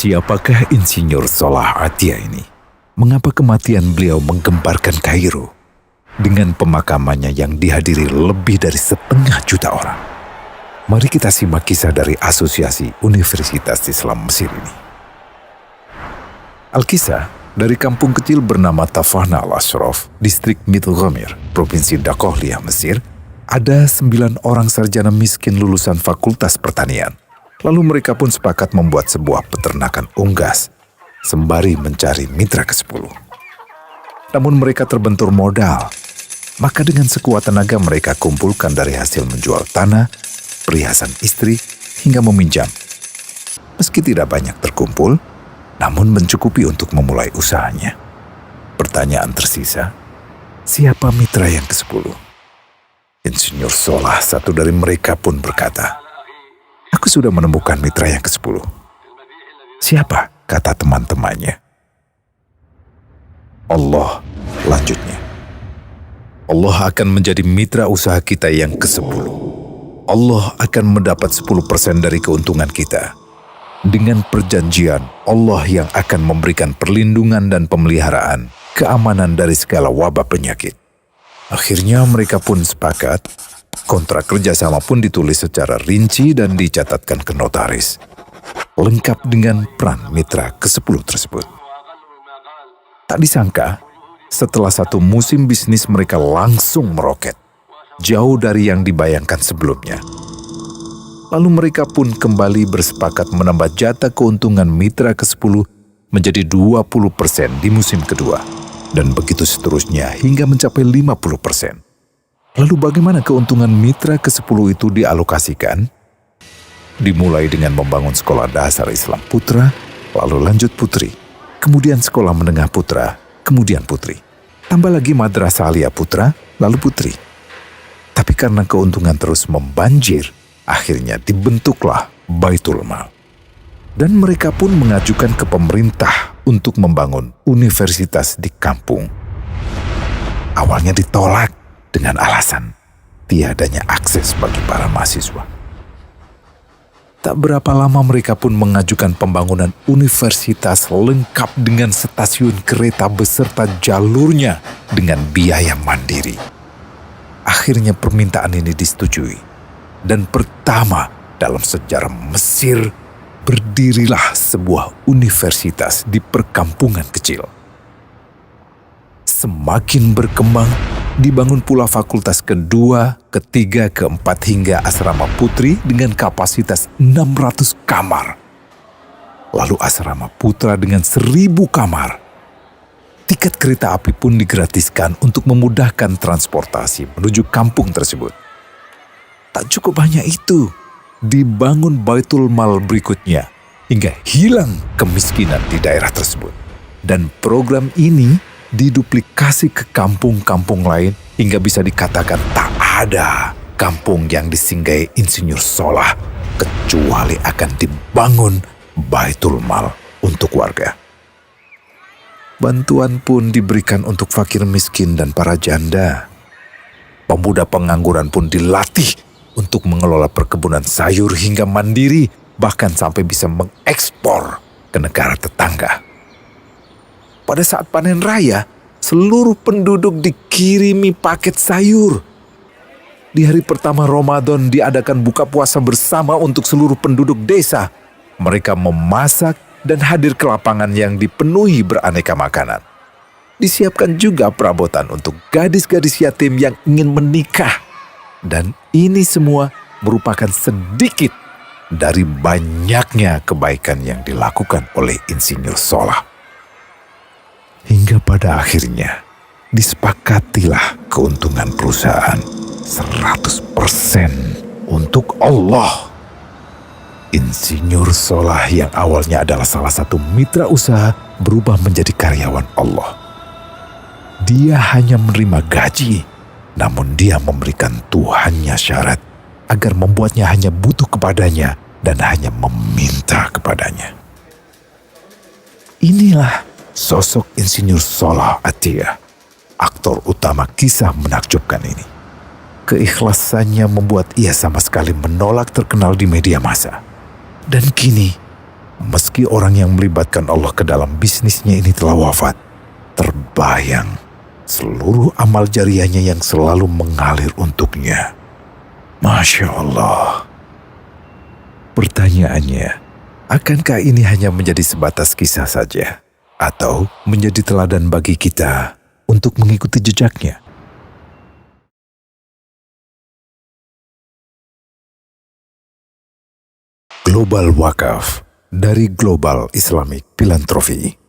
Siapakah Insinyur Salah Atiyah ini? Mengapa kematian beliau menggemparkan Kairo dengan pemakamannya yang dihadiri lebih dari 1,5 juta orang? Mari kita simak kisah dari Asosiasi Universitas Islam Mesir ini. Al-Kisah dari kampung kecil bernama Tafahna al-Ashraf, distrik Mitghamir, provinsi Dakohliah, Mesir, ada 9 orang sarjana miskin lulusan Fakultas Pertanian. Lalu mereka pun sepakat membuat sebuah peternakan unggas, sembari mencari mitra ke-10. Namun mereka terbentur modal, maka dengan sekuat tenaga mereka kumpulkan dari hasil menjual tanah, perhiasan istri, hingga meminjam. Meski tidak banyak terkumpul, namun mencukupi untuk memulai usahanya. Pertanyaan tersisa, siapa mitra yang ke-10? Insinyur Salah, satu dari mereka pun berkata, "Aku sudah menemukan mitra yang ke-10. Siapa?" kata teman-temannya. "Allah," lanjutnya. "Allah akan menjadi mitra usaha kita yang ke-10. Allah akan mendapat 10% dari keuntungan kita. Dengan perjanjian, Allah yang akan memberikan perlindungan dan pemeliharaan, keamanan dari segala wabah penyakit." Akhirnya mereka pun sepakat. Kontrak kerjasama pun ditulis secara rinci dan dicatatkan ke notaris, lengkap dengan peran mitra ke-10 tersebut. Tak disangka, setelah 1 musim bisnis mereka langsung meroket, jauh dari yang dibayangkan sebelumnya. Lalu mereka pun kembali bersepakat menambah jatah keuntungan mitra ke-10 menjadi 20% di musim kedua, dan begitu seterusnya hingga mencapai 50%. Lalu bagaimana keuntungan mitra ke-10 itu dialokasikan? Dimulai dengan membangun sekolah dasar Islam putra, lalu lanjut putri, kemudian sekolah menengah putra, kemudian putri. Tambah lagi madrasah aliyah putra, lalu putri. Tapi karena keuntungan terus membanjir, akhirnya dibentuklah Baitul Mal. Dan mereka pun mengajukan ke pemerintah untuk membangun universitas di kampung. Awalnya ditolak dengan alasan tiadanya akses bagi para mahasiswa. Tak berapa lama mereka pun mengajukan pembangunan universitas lengkap dengan stasiun kereta beserta jalurnya dengan biaya mandiri. Akhirnya permintaan ini disetujui, dan pertama dalam sejarah Mesir berdirilah sebuah universitas di perkampungan kecil. Semakin berkembang, dibangun pula fakultas kedua, ketiga, keempat hingga asrama putri dengan kapasitas 600 kamar. Lalu asrama putra dengan 1.000 kamar. Tiket kereta api pun digratiskan untuk memudahkan transportasi menuju kampung tersebut. Tak cukup hanya itu, dibangun Baitul Mal berikutnya hingga hilang kemiskinan di daerah tersebut. Dan program ini diduplikasi ke kampung-kampung lain hingga bisa dikatakan tak ada kampung yang disinggahi Insinyur Salah kecuali akan dibangun Baitul Mal untuk warga. Bantuan pun diberikan untuk fakir miskin dan para janda. Pemuda pengangguran pun dilatih untuk mengelola perkebunan sayur hingga mandiri, bahkan sampai bisa mengekspor ke negara tetangga. Pada saat panen raya, seluruh penduduk dikirimi paket sayur. Di hari pertama Ramadan diadakan buka puasa bersama untuk seluruh penduduk desa. Mereka memasak dan hadir ke lapangan yang dipenuhi beraneka makanan. Disiapkan juga perabotan untuk gadis-gadis yatim yang ingin menikah. Dan ini semua merupakan sedikit dari banyaknya kebaikan yang dilakukan oleh Insinyur Salah. Hingga pada akhirnya disepakatilah keuntungan perusahaan 100% untuk Allah. Insinyur Salah yang awalnya adalah salah satu mitra usaha berubah menjadi karyawan Allah. Dia hanya menerima gaji, namun dia memberikan Tuhannya syarat agar membuatnya hanya butuh kepadanya dan hanya meminta kepadanya. Inilah sosok Insinyur Salah Atiyah, aktor utama kisah menakjubkan ini. Keikhlasannya membuat ia sama sekali menolak terkenal di media massa. Dan kini, Meski orang yang melibatkan Allah ke dalam bisnisnya ini telah wafat, terbayang seluruh amal jariahnya yang selalu mengalir untuknya. Masya Allah. Pertanyaannya, akankah ini hanya menjadi sebatas kisah saja? Atau menjadi teladan bagi kita untuk mengikuti jejaknya? Global Wakaf dari Global Islamic Philanthropy.